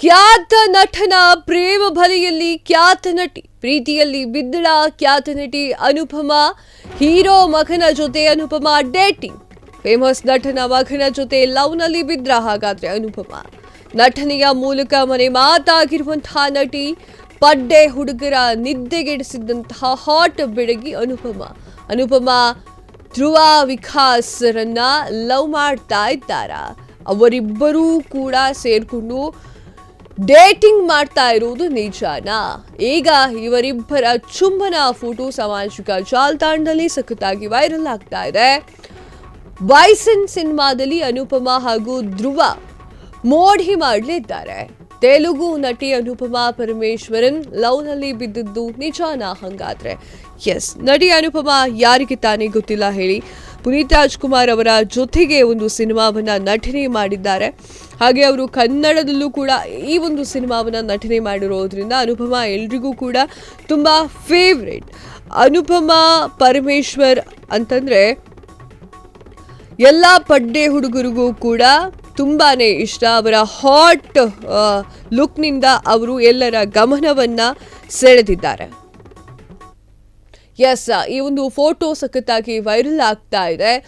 ಖ್ಯಾತ ನಟನ ಪ್ರೇಮ ಬಲೆಯಲ್ಲಿ ಖ್ಯಾತ ನಟಿ ಪ್ರೀತಿಯಲ್ಲಿ ಬಿದ್ದಳ ಖ್ಯಾತ ನಟಿ ಅನುಪಮಾ ಹೀರೋ ಮಗನ ಜೊತೆ ಅನುಪಮಾ ಡೇಟಿಂಗ್ ಫೇಮಸ್ ನಟನ ಮಗನ ಜೊತೆ ಲವ್ನಲ್ಲಿ ಬಿದ್ರ ಹಾಗಾದ್ರೆ ಅನುಪಮಾ ನಟನೆಯ ಮೂಲಕ ಮನೆ ಮಾತಾಗಿರುವಂತಹ ನಟಿ ಪಡ್ಡೆ ಹುಡುಗರ ನಿದ್ದೆಗೆಡಿಸಿದಂತಹ ಹಾಟ್ ಬೆಡಗಿ ಅನುಪಮಾ ಧ್ರುವ ವಿಕಾಸ್ರನ್ನ ಲವ್ ಮಾಡ್ತಾ ಇದ್ದಾರಾ ಅವರಿಬ್ಬರೂ ಕೂಡ ಸೇರ್ಕೊಂಡು ಡೇಟಿಂಗ್ ಮಾಡ್ತಾ ಇರುವುದು ನಿಜಾನಾ ಈಗ ಇವರಿಬ್ಬರ ಚುಂಬನ ಫೋಟೋ ಸಾಮಾಜಿಕ ಜಾಲತಾಣದಲ್ಲಿ ಸಖತ್ತಾಗಿ ವೈರಲ್ ಆಗ್ತಾ ಇದೆ ಬೈಸನ್ ಸಿನಿಮಾದಲ್ಲಿ ಅನುಪಮಾ ಹಾಗೂ ಧ್ರುವ ಮೋಡಿ ಮಾಡಲಿದ್ದಾರೆ ತೆಲುಗು ನಟಿ ಅನುಪಮಾ ಪರಮೇಶ್ವರನ್ ಲವ್ನಲ್ಲಿ ಬಿದ್ದಿದ್ದು ನಿಜಾನಾ ಹಂಗಾದ್ರೆ ಎಸ್ ನಟಿ ಅನುಪಮಾ ಯಾರಿಗೆ ತಾನೇ ಗೊತ್ತಿಲ್ಲ ಹೇಳಿ ಪುನೀತ್ ರಾಜ್ಕುಮಾರ್ ಅವರ ಜೊತೆಗೆ ಒಂದು ಸಿನಿಮಾವನ್ನ ನಟನೆ ಮಾಡಿದ್ದಾರೆ ಹಾಗೆ ಅವರು ಕನ್ನಡದಲ್ಲೂ ಕೂಡ ಈ ಒಂದು ಸಿನಿಮಾವನ್ನ ನಟನೆ ಮಾಡಿರೋದ್ರಿಂದ ಅನುಪಮಾ ಎಲ್ರಿಗೂ ಕೂಡ ತುಂಬಾ ಫೇವ್ರೇಟ್ ಅನುಪಮಾ ಪರಮೇಶ್ವರ್ ಅಂತಂದ್ರೆ ಎಲ್ಲ ಪಡ್ಡೆ ಹುಡುಗರಿಗೂ ಕೂಡ ತುಂಬಾನೇ ಇಷ್ಟ ಅವರ ಹಾಟ್ ಲುಕ್ನಿಂದ ಅವರು ಎಲ್ಲರ ಗಮನವನ್ನ ಸೆಳೆದಿದ್ದಾರೆ ಎಸ್ ಈ ಒಂದು ಫೋಟೋ ಸಖತ್ತಾಗಿ ವೈರಲ್ ಆಗ್ತಾ ಇದೆ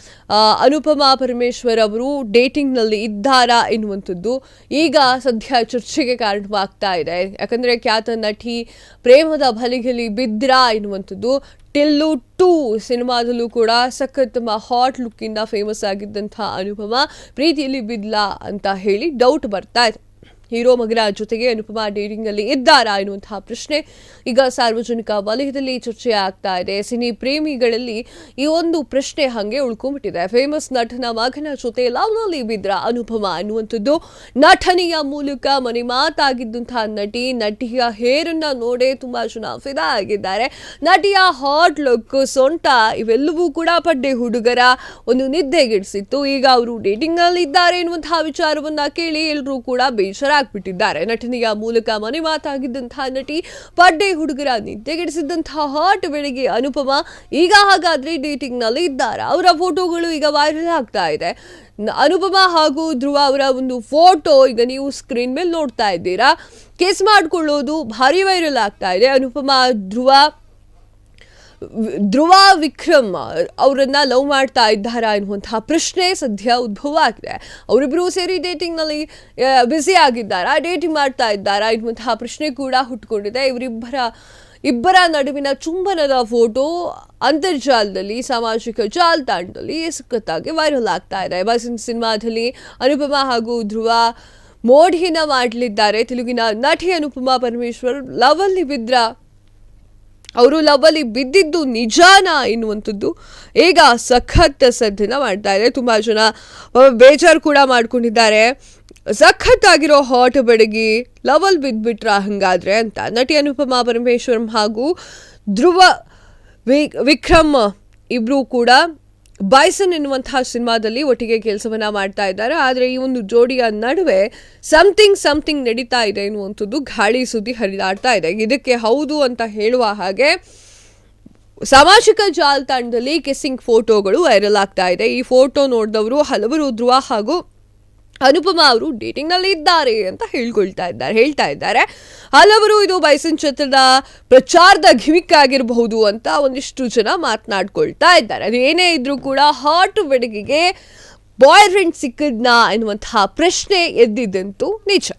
ಅನುಪಮಾ ಪರಮೇಶ್ವರ್ ಅವರು ಡೇಟಿಂಗ್ನಲ್ಲಿ ಇದ್ದಾರಾ ಎನ್ನುವಂಥದ್ದು ಈಗ ಸದ್ಯ ಚರ್ಚೆಗೆ ಕಾರಣವಾಗ್ತಾ ಇದೆ ಯಾಕಂದರೆ ಖ್ಯಾತ ನಟಿ ಪ್ರೇಮದ ಬಲೆಯಲ್ಲಿ ಬಿದ್ರಾ ಎನ್ನುವಂಥದ್ದು ಟಿಲ್ಲು 2 ಸಿನಿಮಾದಲ್ಲೂ ಕೂಡ ಸಖತ್ ಹಾಟ್ ಲುಕ್ಕಿಂದ ಫೇಮಸ್ ಆಗಿದ್ದಂತಹ ಅನುಪಮಾ ಪ್ರೀತಿಯಲ್ಲಿ ಬಿದ್ಲಾ ಅಂತ ಹೇಳಿ ಡೌಟ್ ಬರ್ತಾ ಇದೆ ಹೀರೋ ಮಗನ ಜೊತೆಗೆ ಅನುಪಮಾ ಡೇಟಿಂಗ್ನಲ್ಲಿ ಇದ್ದಾರಾ ಎನ್ನುವಂತಹ ಪ್ರಶ್ನೆ ಈಗ ಸಾರ್ವಜನಿಕ ವಲಯದಲ್ಲಿ ಚರ್ಚೆ ಆಗ್ತಾ ಇದೆ ಸಿನಿ ಪ್ರೇಮಿಗಳಲ್ಲಿ ಈ ಒಂದು ಪ್ರಶ್ನೆ ಹಾಗೆ ಉಳ್ಕೊಂಡ್ಬಿಟ್ಟಿದೆ ಫೇಮಸ್ ನಟನ ಮಗನ ಜೊತೆ ಲವ್ನಲ್ಲಿ ಬಿದ್ರ ಅನುಪಮಾ ಅನ್ನುವಂಥದ್ದು ನಟನೆಯ ಮೂಲಕ ಮನೆ ಮಾತಾಗಿದ್ದಂತಹ ನಟಿಯ ಹೇರನ್ನ ನೋಡೇ ತುಂಬಾ ಜನ ಫಿದಾ ಆಗಿದ್ದಾರೆ ನಟಿಯ ಹಾಟ್ ಲುಕ್ ಸೊಂಟ ಇವೆಲ್ಲವೂ ಕೂಡ ಪಡ್ಡೆ ಹುಡುಗರ ಒಂದು ನಿದ್ದೆಗೆಡಿಸಿತ್ತು ಈಗ ಅವರು ಡೇಟಿಂಗ್ನಲ್ಲಿ ಇದ್ದಾರೆ ಎನ್ನುವಂತಹ ವಿಚಾರವನ್ನ ಕೇಳಿ ಎಲ್ಲರೂ ಕೂಡ ಬೇಜಾರಾಗ್ಬಿಟ್ಟಿದ್ದಾರೆ ನಟನೆಯ ಮೂಲಕ ಮನೆ ಮಾತಾಗಿದ್ದಂತಹ ನಟಿ ಪಡ್ಡೆ ಹುಡುಗರ ನಿದ್ದೆಗೆಡಿಸಿದಂತಹ ಹಾಟ್ ಬೆಳಗ್ಗೆ ಅನುಪಮಾ ಈಗ ಹಾಗಾದ್ರೆ ಡೇಟಿಂಗ್ ನಲ್ಲಿ ಇದ್ದಾರೆ ಅವರ ಫೋಟೋಗಳು ಈಗ ವೈರಲ್ ಆಗ್ತಾ ಇದೆ ಅನುಪಮಾ ಹಾಗೂ ಧ್ರುವ ಅವರ ಒಂದು ಫೋಟೋ ಈಗ ನೀವು ಸ್ಕ್ರೀನ್ ಮೇಲೆ ನೋಡ್ತಾ ಇದ್ದೀರಾ ಕಿಸ್ ಮಾಡ್ಕೊಳ್ಳೋದು ಭಾರಿ ವೈರಲ್ ಆಗ್ತಾ ಇದೆ ಅನುಪಮಾ ಧ್ರುವ ವಿಕ್ರಮ್ ಅವರನ್ನ ಲವ್ ಮಾಡ್ತಾ ಇದ್ದಾರಾ ಎನ್ನುವಂತಹ ಪ್ರಶ್ನೆ ಸದ್ಯ ಉದ್ಭವ ಆಗಿದೆ ಅವರಿಬ್ಬರು ಸೇರಿ ಡೇಟಿಂಗ್ನಲ್ಲಿ ಬ್ಯುಸಿ ಆಗಿದ್ದಾರಾ ಡೇಟಿಂಗ್ ಮಾಡ್ತಾ ಇದ್ದಾರಾ ಎನ್ನುವಂತಹ ಪ್ರಶ್ನೆ ಕೂಡ ಹುಟ್ಟುಕೊಂಡಿದೆ ಇಬ್ಬರ ನಡುವಿನ ಚುಂಬನದ ಫೋಟೋ ಅಂತರ್ಜಾಲದಲ್ಲಿ ಸಾಮಾಜಿಕ ಜಾಲತಾಣದಲ್ಲಿ ಸಖತ್ತಾಗಿ ವೈರಲ್ ಆಗ್ತಾ ಇದೆ ಬೈಸನ್ ಸಿನಿಮಾದಲ್ಲಿ ಅನುಪಮಾ ಹಾಗೂ ಧ್ರುವ ಮೋಡಿನ ಮಾಡಲಿದ್ದಾರೆ ತೆಲುಗಿನ ನಟಿ ಅನುಪಮಾ ಪರಮೇಶ್ವರ್ ಲವಲ್ಲಿ ಅವರು ಲವ್ವಲ್ಲಿ ಬಿದ್ದಿದ್ದು ನಿಜಾನಾ ಎನ್ನುವಂಥದ್ದು ಈಗ ಸಖತ್ ಸದ್ದನ್ನ ಮಾಡ್ತಾ ಇದೆ ತುಂಬಾ ಜನ ಬೇಜಾರು ಕೂಡ ಮಾಡ್ಕೊಂಡಿದ್ದಾರೆ ಸಖತ್ತಾಗಿರೋ ಹಾಟ್ ಬೆಡಗಿ ಲವಲ್ ಬಿದ್ಬಿಟ್ರ ಹಂಗಾದ್ರೆ ಅಂತ ನಟಿ ಅನುಪಮಾ ಪರಮೇಶ್ವರಂ ಹಾಗೂ ಧ್ರುವ ವಿಕ್ರಮ್ ಇಬ್ರು ಕೂಡ ಬೈಸನ್ ಎನ್ನುವಂತಹ ಸಿನಿಮಾದಲ್ಲಿ ಒಟ್ಟಿಗೆ ಕೆಲಸವನ್ನ ಮಾಡ್ತಾ ಇದ್ದಾರೆ ಆದರೆ ಈ ಒಂದು ಜೋಡಿಯ ನಡುವೆ ಸಮಥಿಂಗ್ ನಡೀತಾ ಇದೆ ಎನ್ನುವಂಥದ್ದು ಗಾಳಿ ಸುದ್ದಿ ಹರಿದಾಡ್ತಾ ಇದೆ ಇದಕ್ಕೆ ಹೌದು ಅಂತ ಹೇಳುವ ಹಾಗೆ ಸಾಮಾಜಿಕ ಜಾಲತಾಣದಲ್ಲಿ ಕಿಸ್ಸಿಂಗ್ ಫೋಟೋಗಳು ವೈರಲ್ ಆಗ್ತಾ ಇದೆ ಈ ಫೋಟೋ ನೋಡಿದವರು ಹಲವರು ಧ್ರುವ ಹಾಗೂ ಅನುಪಮಾ ಅವರು ಡೇಟಿಂಗ್ನಲ್ಲಿ ಇದ್ದಾರೆ ಅಂತ ಹೇಳ್ತಾ ಇದ್ದಾರೆ ಹಲವರು ಇದು ಬೈಸನ್ ಚಿತ್ರದ ಪ್ರಚಾರದ ಗಿಮಿಕ್ ಆಗಿರಬಹುದು ಅಂತ ಒಂದಿಷ್ಟು ಜನ ಮಾತನಾಡ್ಕೊಳ್ತಾ ಇದ್ದಾರೆ ಅದೇನೇ ಇದ್ರೂ ಕೂಡ ಹಾಟ್ ಬೆಡಗಿಗೆ ಬಾಯ್ ಫ್ರೆಂಡ್ ಸಿಕ್ಕದ್ನಾ ಎನ್ನುವಂತಹ ಪ್ರಶ್ನೆ ಎದ್ದಿದ್ದಂತೂ ನಿಜ